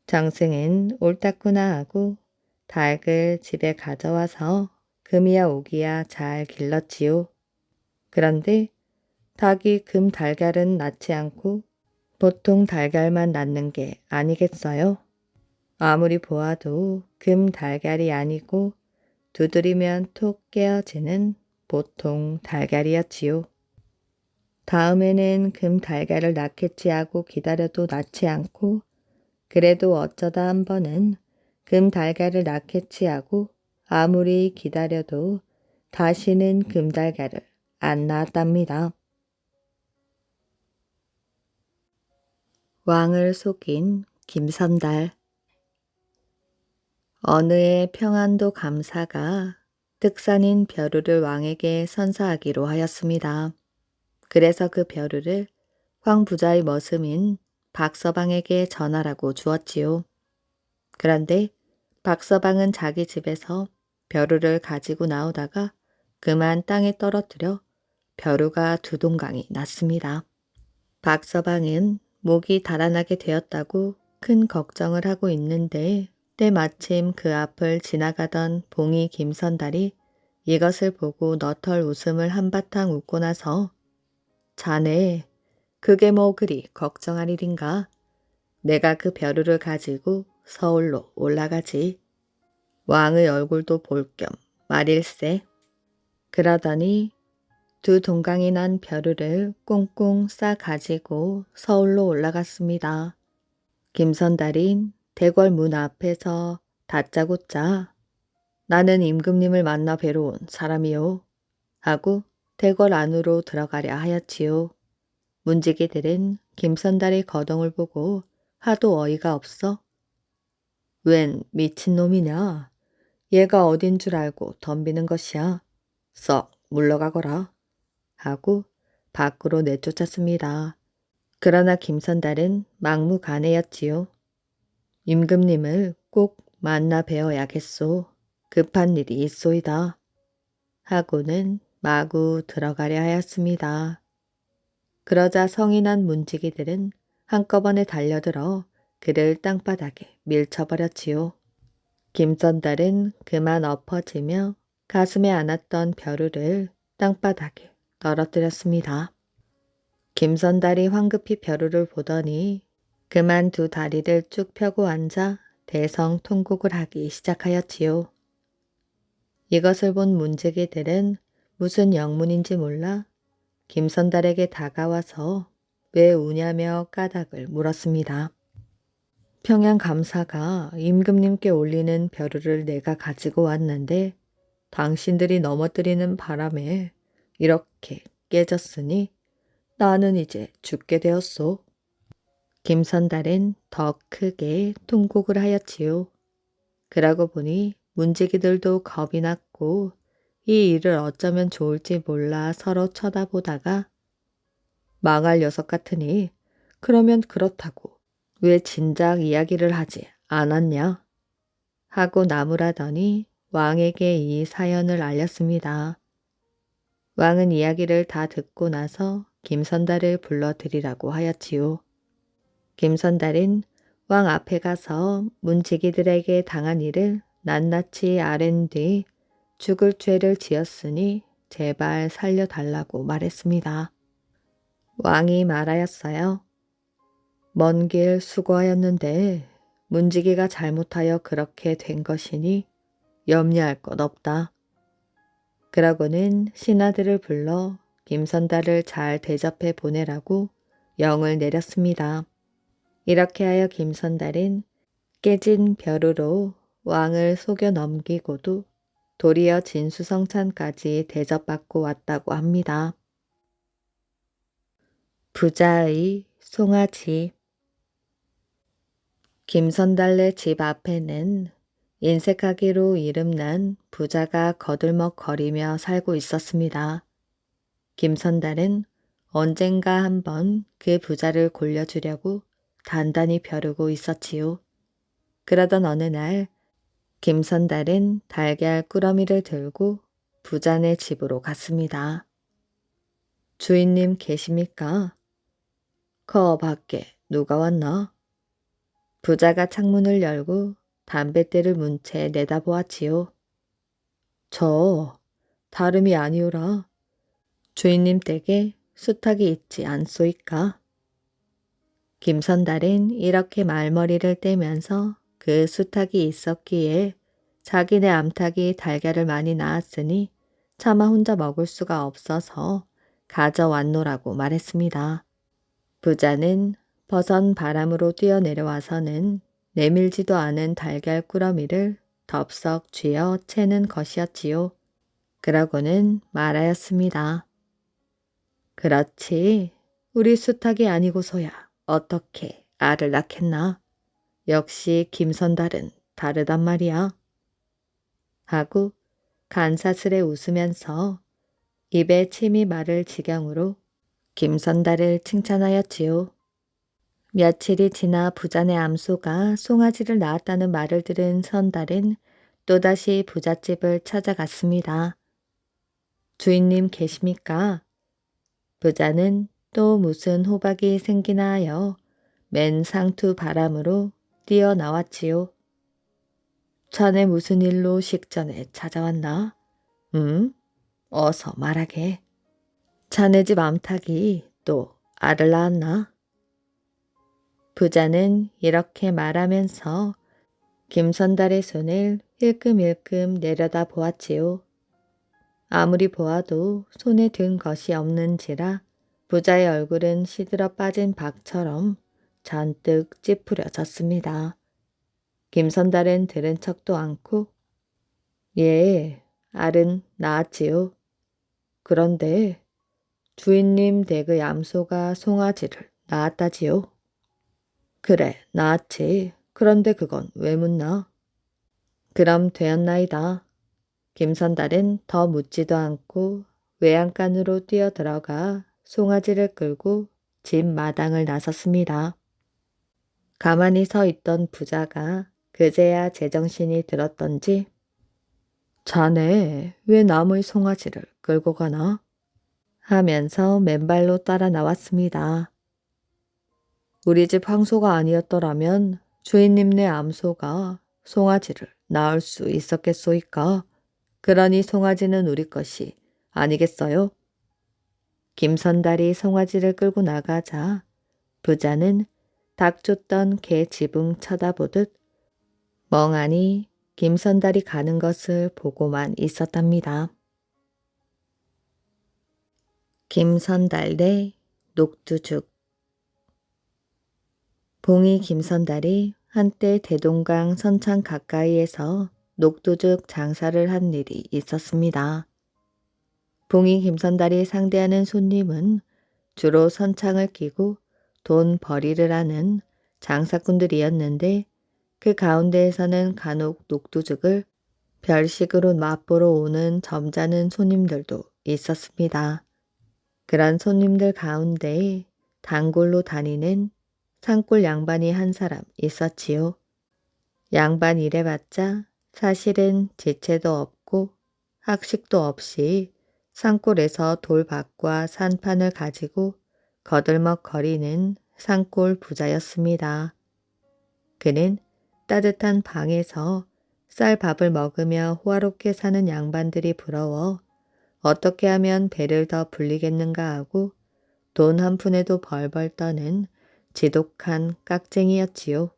정승은 옳다구나 하고 닭을 집에 가져와서 금이야 오기야 잘 길렀지요. 그런데 닭이 금 달걀은 낳지 않고 보통 달걀만 낳는 게 아니겠어요? 아무리 보아도 금 달걀이 아니고 두드리면 톡 깨어지는 보통 달걀이었지요. 다음에는 금 달걀을 낳겠지 하고 기다려도 낳지 않고 그래도 어쩌다 한 번은 금 달걀을 낳겠지 하고 아무리 기다려도 다시는 금 달걀을 안 낳았답니다. 왕을 속인 김선달. 어느 해 평안도 감사가 득산인 벼루를 왕에게 선사하기로 하였습니다. 그래서 그 벼루를 황 부자의 머슴인 박서방에게 전하라고 주었지요. 그런데 박서방은 자기 집에서 벼루를 가지고 나오다가 그만 땅에 떨어뜨려 벼루가 두 동강이 났습니다. 박서방은 목이 달아나게 되었다고 큰 걱정을 하고 있는데 때마침 그 앞을 지나가던 봉이 김선달이 이것을 보고 너털 웃음을 한바탕 웃고 나서 자네 그게 뭐 그리 걱정할 일인가? 내가 그 벼루를 가지고 서울로 올라가지. 왕의 얼굴도 볼 겸 말일세. 그러더니 두 동강이 난 벼루를 꽁꽁 싸 가지고 서울로 올라갔습니다. 김선달인 대궐 문 앞에서 다짜고짜 나는 임금님을 만나 뵈러 온 사람이요 하고 대궐 안으로 들어가려 하였지요. 문지기들은 김선달의 거동을 보고 하도 어이가 없어 웬 미친놈이냐 얘가 어딘 줄 알고 덤비는 것이야. 썩 물러가거라. 하고 밖으로 내쫓았습니다. 그러나 김선달은 막무가내였지요. 임금님을 꼭 만나 뵈어야겠소. 급한 일이 있소이다. 하고는 마구 들어가려 하였습니다. 그러자 성이 난 문지기들은 한꺼번에 달려들어 그를 땅바닥에 밀쳐버렸지요. 김선달은 그만 엎어지며 가슴에 안았던 벼루를 땅바닥에 떨어뜨렸습니다. 김선달이 황급히 벼루를 보더니 그만 두 다리를 쭉 펴고 앉아 대성통곡을 하기 시작하였지요. 이것을 본 문지기들은 무슨 영문인지 몰라 김선달에게 다가와서 왜 우냐며 까닭을 물었습니다. 평양 감사가 임금님께 올리는 벼루를 내가 가지고 왔는데 당신들이 넘어뜨리는 바람에 이렇게 깨졌으니 나는 이제 죽게 되었소. 김선달은 더 크게 통곡을 하였지요. 그러고 보니 문지기들도 겁이 났고 이 일을 어쩌면 좋을지 몰라 서로 쳐다보다가 망할 녀석 같으니 그러면 그렇다고 왜 진작 이야기를 하지 않았냐? 하고 나무라더니 왕에게 이 사연을 알렸습니다. 왕은 이야기를 다 듣고 나서 김선달을 불러들이라고 하였지요. 김선달은 왕 앞에 가서 문지기들에게 당한 일을 낱낱이 아랜 뒤 죽을 죄를 지었으니 제발 살려달라고 말했습니다. 왕이 말하였어요. 먼 길 수고하였는데 문지기가 잘못하여 그렇게 된 것이니 염려할 것 없다. 그러고는 신하들을 불러 김선달을 잘 대접해 보내라고 영을 내렸습니다. 이렇게 하여 김선달은 깨진 벼루로 왕을 속여 넘기고도 도리어 진수성찬까지 대접받고 왔다고 합니다. 부자의 송아지. 김선달네 집 앞에는 인색하기로 이름난 부자가 거들먹거리며 살고 있었습니다. 김선달은 언젠가 한번 그 부자를 골려주려고 단단히 벼르고 있었지요. 그러던 어느 날 김선달은 달걀 꾸러미를 들고 부자네 집으로 갔습니다. 주인님 계십니까? 거 밖에 누가 왔나? 부자가 창문을 열고 담뱃대를 문 채 내다보았지요. 저 다름이 아니오라. 주인님 댁에 수탉이 있지 않소이까? 김선달은 이렇게 말머리를 떼면서 그 수탉이 있었기에 자기네 암탉이 달걀을 많이 낳았으니 차마 혼자 먹을 수가 없어서 가져왔노라고 말했습니다. 부자는 버선 바람으로 뛰어내려와서는 내밀지도 않은 달걀 꾸러미를 덥석 쥐어 채는 것이었지요. 그러고는 말하였습니다. 그렇지, 우리 수탉이 아니고서야 어떻게 알을 낳겠나? 역시 김선달은 다르단 말이야. 하고 간사스레 웃으면서 입에 침이 마를 지경으로 김선달을 칭찬하였지요. 며칠이 지나 부자네 암소가 송아지를 낳았다는 말을 들은 선달은 또다시 부잣집을 찾아갔습니다. 주인님 계십니까? 부자는 또 무슨 호박이 생기나 하여 맨 상투 바람으로 뛰어나왔지요. 자네 무슨 일로 식전에 찾아왔나? 어서 말하게. 자네 집 암탉이 또 알을 낳았나? 부자는 이렇게 말하면서 김선달의 손을 힐끔힐끔 내려다 보았지요. 아무리 보아도 손에 든 것이 없는지라 부자의 얼굴은 시들어 빠진 박처럼 잔뜩 찌푸려졌습니다. 김선달은 들은 척도 않고 예, 알은 낳았지요. 그런데 주인님 댁의 암소가 송아지를 낳았다지요. 그래, 낳았지. 그런데 그건 왜 묻나? 그럼 되었나이다. 김선달은 더 묻지도 않고 외양간으로 뛰어들어가 송아지를 끌고 집 마당을 나섰습니다. 가만히 서 있던 부자가 그제야 제정신이 들었던지 자네 왜 남의 송아지를 끌고 가나? 하면서 맨발로 따라 나왔습니다. 우리 집 황소가 아니었더라면 주인님네 암소가 송아지를 낳을 수 있었겠소이까? 그러니 송아지는 우리 것이 아니겠어요? 김선달이 송아지를 끌고 나가자 부자는 닭 쫓던 개 지붕 쳐다보듯 멍하니 김선달이 가는 것을 보고만 있었답니다. 김선달 대 녹두죽. 봉이 김선달이 한때 대동강 선창 가까이에서 녹두죽 장사를 한 일이 있었습니다. 봉이 김선달이 상대하는 손님은 주로 선창을 끼고 돈 벌이를 하는 장사꾼들이었는데 그 가운데에서는 간혹 녹두죽을 별식으로 맛보러 오는 점잖은 손님들도 있었습니다. 그런 손님들 가운데 단골로 다니는 산골 양반이 한 사람 있었지요. 양반 일해봤자 사실은 지체도 없고 학식도 없이 산골에서 돌밭과 산판을 가지고 거들먹거리는 산골 부자였습니다. 그는 따뜻한 방에서 쌀밥을 먹으며 호화롭게 사는 양반들이 부러워 어떻게 하면 배를 더 불리겠는가 하고 돈 한 푼에도 벌벌 떠는 지독한 깍쟁이였지요.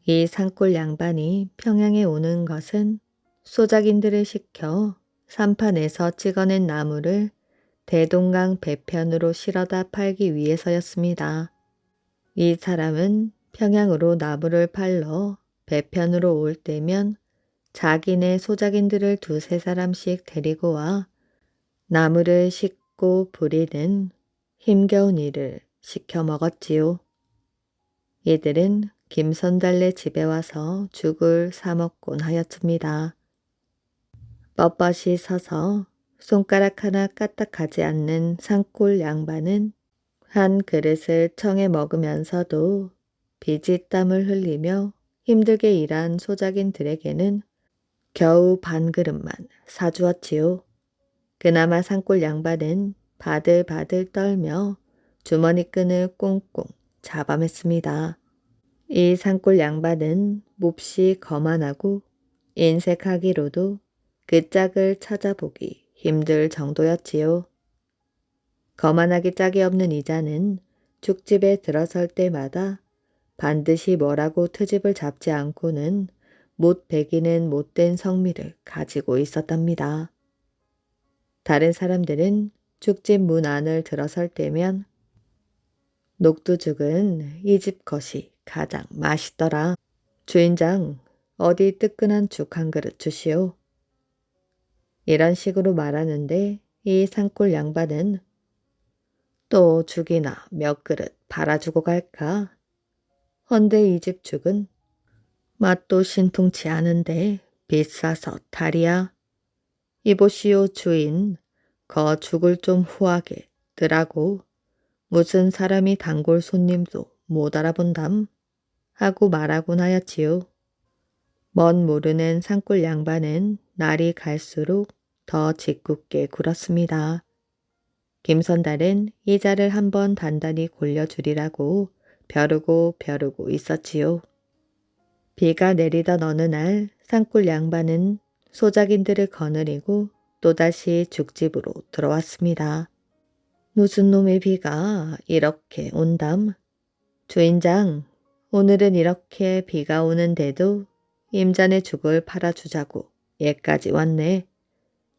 이 산골 양반이 평양에 오는 것은 소작인들을 시켜 산판에서 찍어낸 나무를 대동강 배편으로 실어다 팔기 위해서였습니다. 이 사람은 평양으로 나무를 팔러 배편으로 올 때면 자기네 소작인들을 두세 사람씩 데리고 와 나무를 싣고 부리는 힘겨운 일을 시켜 먹었지요. 이들은 김선달네 집에 와서 죽을 사 먹곤 하였습니다. 뻣뻣이 서서 손가락 하나 까딱하지 않는 산골 양반은 한 그릇을 청해 먹으면서도 비지땀을 흘리며 힘들게 일한 소작인들에게는 겨우 반 그릇만 사주었지요. 그나마 산골 양반은 바들바들 떨며 주머니 끈을 꽁꽁 잡아맸습니다. 이 산골 양반은 몹시 거만하고 인색하기로도 그 짝을 찾아보기 힘들 정도였지요. 거만하기 짝이 없는 이자는 죽집에 들어설 때마다 반드시 뭐라고 트집을 잡지 않고는 못 배기는 못된 성미를 가지고 있었답니다. 다른 사람들은 죽집 문 안을 들어설 때면 녹두죽은 이 집 것이 가장 맛있더라. 주인장, 어디 뜨끈한 죽 한 그릇 주시오. 이런 식으로 말하는데 이 산골 양반은 또 죽이나 몇 그릇 팔아주고 갈까? 헌데 이 집 죽은 맛도 신통치 않은데 비싸서 탈이야. 이보시오 주인, 거 죽을 좀 후하게 드라고 무슨 사람이 단골 손님도 못 알아본담 하고 말하곤 하였지요. 먼 모르는 산골 양반은 날이 갈수록 더 짓궂게 굴었습니다. 김선달은 이자를 한번 단단히 골려주리라고 벼르고 있었지요. 비가 내리던 어느 날 산골 양반은 소작인들을 거느리고 또다시 죽집으로 들어왔습니다. 무슨 놈의 비가 이렇게 온담? 주인장, 오늘은 이렇게 비가 오는데도 임자네 죽을 팔아주자고 얘까지 왔네.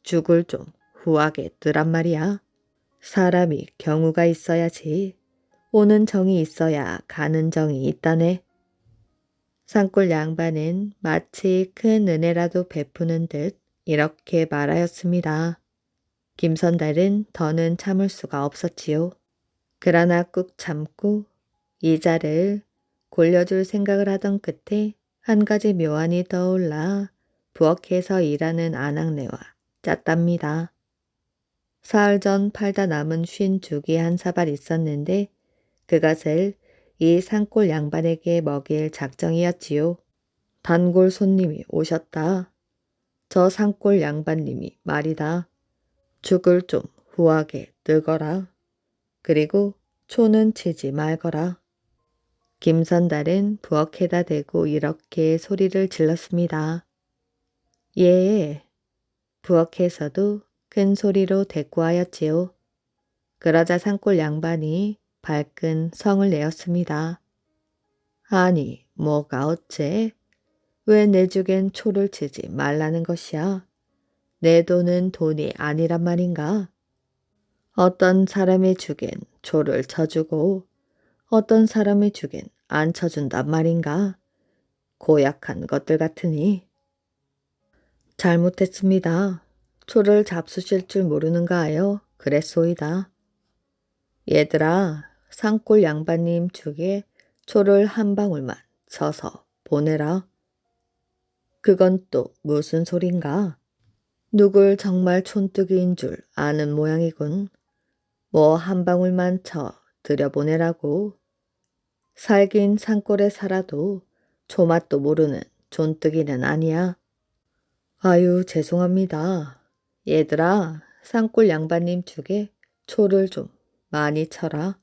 죽을 좀 후하게 뜨란 말이야. 사람이 경우가 있어야지. 오는 정이 있어야 가는 정이 있다네. 산골 양반은 마치 큰 은혜라도 베푸는 듯 이렇게 말하였습니다. 김선달은 더는 참을 수가 없었지요. 그러나 꾹 참고 이자를 골려줄 생각을 하던 끝에 한 가지 묘안이 떠올라 부엌에서 일하는 아낙네와 짰답니다. 사흘 전 팔다 남은 쉰 죽이 한 사발 있었는데 그것을 이 산골 양반에게 먹일 작정이었지요. 단골 손님이 오셨다. 저 산골 양반님이 말이다. 죽을 좀 후하게 뜨거라. 그리고 초는 치지 말거라. 김선달은 부엌에다 대고 이렇게 소리를 질렀습니다. 예, 부엌에서도 큰 소리로 대꾸하였지요. 그러자 산골 양반이 발끈 성을 내었습니다. 아니, 뭐가 어째? 왜 내 죽엔 초를 치지 말라는 것이야? 내 돈은 돈이 아니란 말인가? 어떤 사람의 죽엔 초를 쳐주고 어떤 사람의 죽엔 안 쳐준단 말인가? 고약한 것들 같으니. 잘못했습니다. 초를 잡수실 줄 모르는가 하여 그랬소이다. 얘들아, 산골 양반님 죽에 초를 한 방울만 쳐서 보내라. 그건 또 무슨 소린가? 누굴 정말 촌뜨기인 줄 아는 모양이군. 뭐 한 방울만 쳐 들여보내라고. 살긴 산골에 살아도 초맛도 모르는 촌뜨기는 아니야. 아유, 죄송합니다. 얘들아, 산골 양반님 죽에 초를 좀 많이 쳐라.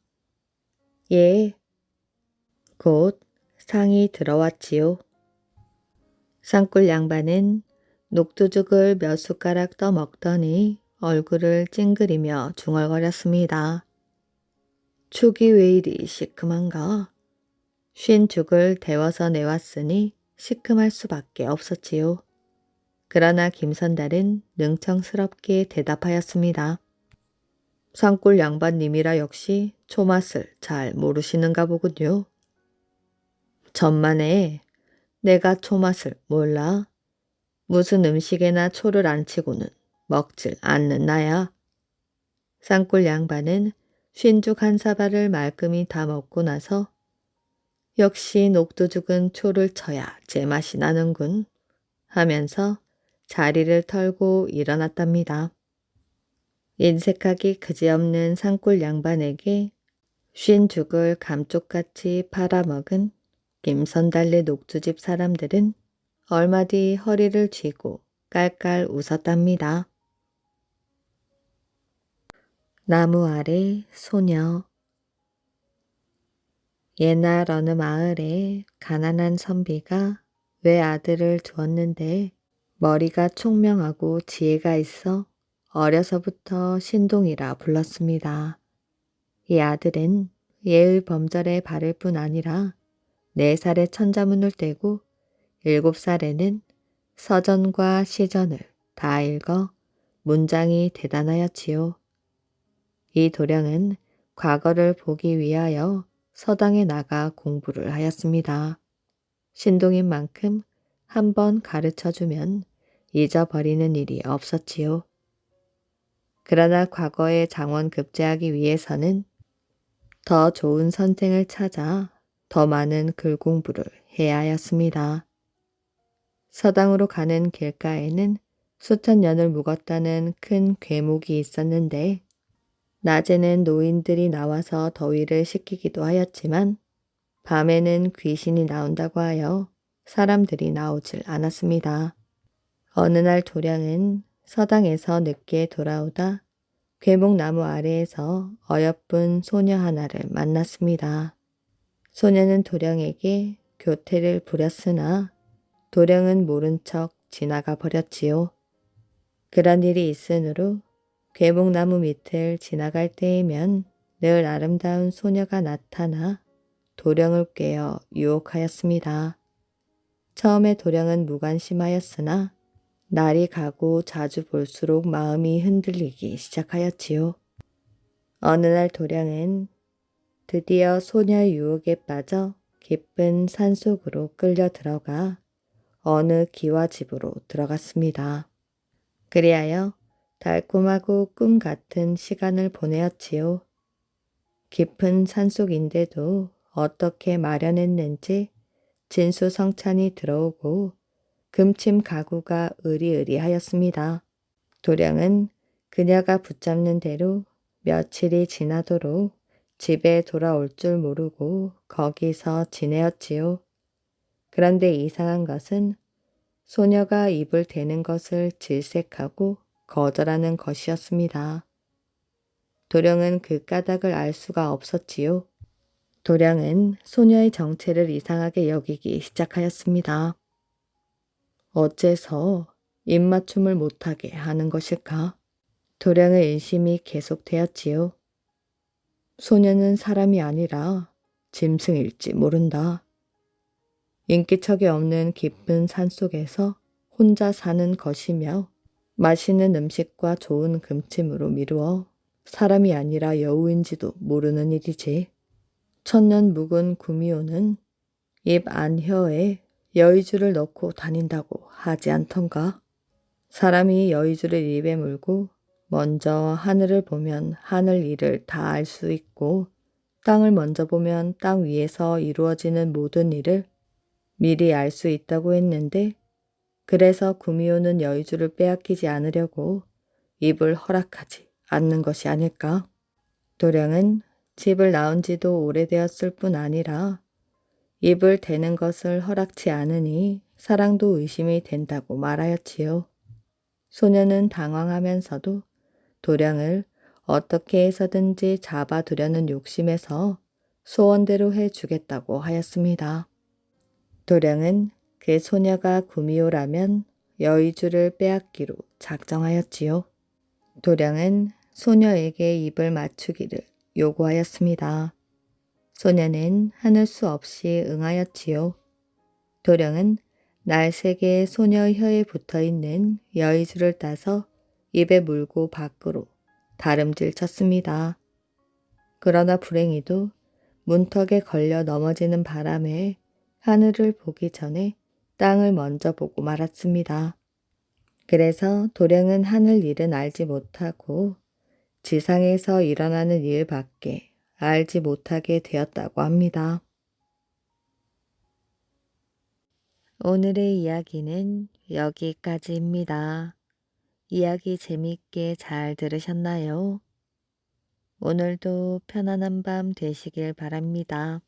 예. 곧 상이 들어왔지요. 산골 양반은 녹두죽을 몇 숟가락 떠먹더니 얼굴을 찡그리며 중얼거렸습니다. 죽이 왜 이리 시큼한가? 쉰 죽을 데워서 내왔으니 시큼할 수밖에 없었지요. 그러나 김선달은 능청스럽게 대답하였습니다. 산골 양반님이라 역시 초맛을 잘 모르시는가 보군요. 천만에 내가 초맛을 몰라. 무슨 음식에나 초를 안 치고는 먹질 않는 나야. 산골 양반은 쉰죽 한 사발을 말끔히 다 먹고 나서 역시 녹두죽은 초를 쳐야 제맛이 나는군 하면서 자리를 털고 일어났답니다. 인색하기 그지없는 산골 양반에게 쉰죽을 감쪽같이 팔아먹은 김선달네 녹두집 사람들은 얼마 뒤 허리를 쥐고 깔깔 웃었답니다. 나무 아래 소녀. 옛날 어느 마을에 가난한 선비가 외아들을 두었는데 머리가 총명하고 지혜가 있어 어려서부터 신동이라 불렀습니다. 이 아들은 예의 범절에 바를 뿐 아니라 4살에 천자문을 떼고 7살에는 서전과 시전을 다 읽어 문장이 대단하였지요. 이 도령은 과거를 보기 위하여 서당에 나가 공부를 하였습니다. 신동인 만큼 한번 가르쳐주면 잊어버리는 일이 없었지요. 그러나 과거에 장원급제하기 위해서는 더 좋은 선생을 찾아 더 많은 글 공부를 해야 하였습니다. 서당으로 가는 길가에는 수천 년을 묵었다는 큰 괴목이 있었는데 낮에는 노인들이 나와서 더위를 식히기도 하였지만 밤에는 귀신이 나온다고 하여 사람들이 나오질 않았습니다. 어느 날 도량은 서당에서 늦게 돌아오다 괴목나무 아래에서 어여쁜 소녀 하나를 만났습니다. 소녀는 도량에게 교태를 부렸으나 도량은 모른 척 지나가 버렸지요. 그런 일이 있으므로 괴목나무 밑을 지나갈 때이면 늘 아름다운 소녀가 나타나 도령을 꿰어 유혹하였습니다. 처음에 도령은 무관심하였으나 날이 가고 자주 볼수록 마음이 흔들리기 시작하였지요. 어느 날 도령은 드디어 소녀의 유혹에 빠져 깊은 산속으로 끌려 들어가 어느 기와집으로 들어갔습니다. 그리하여 달콤하고 꿈 같은 시간을 보내었지요. 깊은 산속인데도 어떻게 마련했는지 진수성찬이 들어오고 금침 가구가 으리으리하였습니다. 도령은 그녀가 붙잡는 대로 며칠이 지나도록 집에 돌아올 줄 모르고 거기서 지내었지요. 그런데 이상한 것은 소녀가 입을 대는 것을 질색하고 거절하는 것이었습니다. 도령은 그 까닭을 알 수가 없었지요. 도령은 소녀의 정체를 이상하게 여기기 시작하였습니다. 어째서 입맞춤을 못하게 하는 것일까? 도령의 의심이 계속되었지요. 소녀는 사람이 아니라 짐승일지 모른다. 인기척이 없는 깊은 산속에서 혼자 사는 것이며 맛있는 음식과 좋은 금침으로 미루어 사람이 아니라 여우인지도 모르는 일이지. 천년 묵은 구미호는 입 안혀에 여의주를 넣고 다닌다고 하지 않던가. 사람이 여의주를 입에 물고 먼저 하늘을 보면 하늘 일을 다 알 수 있고 땅을 먼저 보면 땅 위에서 이루어지는 모든 일을 미리 알 수 있다고 했는데 그래서 구미호는 여의주를 빼앗기지 않으려고 입을 허락하지 않는 것이 아닐까. 도령은 집을 나온 지도 오래되었을 뿐 아니라 입을 대는 것을 허락치 않으니 사랑도 의심이 된다고 말하였지요. 소녀는 당황하면서도 도령을 어떻게 해서든지 잡아두려는 욕심에서 소원대로 해주겠다고 하였습니다. 도령은 그 소녀가 구미호라면 여의주를 빼앗기로 작정하였지요. 도령은 소녀에게 입을 맞추기를 요구하였습니다. 소녀는 하늘 수 없이 응하였지요. 도령은 날새게 소녀 혀에 붙어있는 여의주를 따서 입에 물고 밖으로 다름질 쳤습니다. 그러나 불행히도 문턱에 걸려 넘어지는 바람에 하늘을 보기 전에 땅을 먼저 보고 말았습니다. 그래서 도령은 하늘 일은 알지 못하고 지상에서 일어나는 일밖에 알지 못하게 되었다고 합니다. 오늘의 이야기는 여기까지입니다. 이야기 재미있게 잘 들으셨나요? 오늘도 편안한 밤 되시길 바랍니다.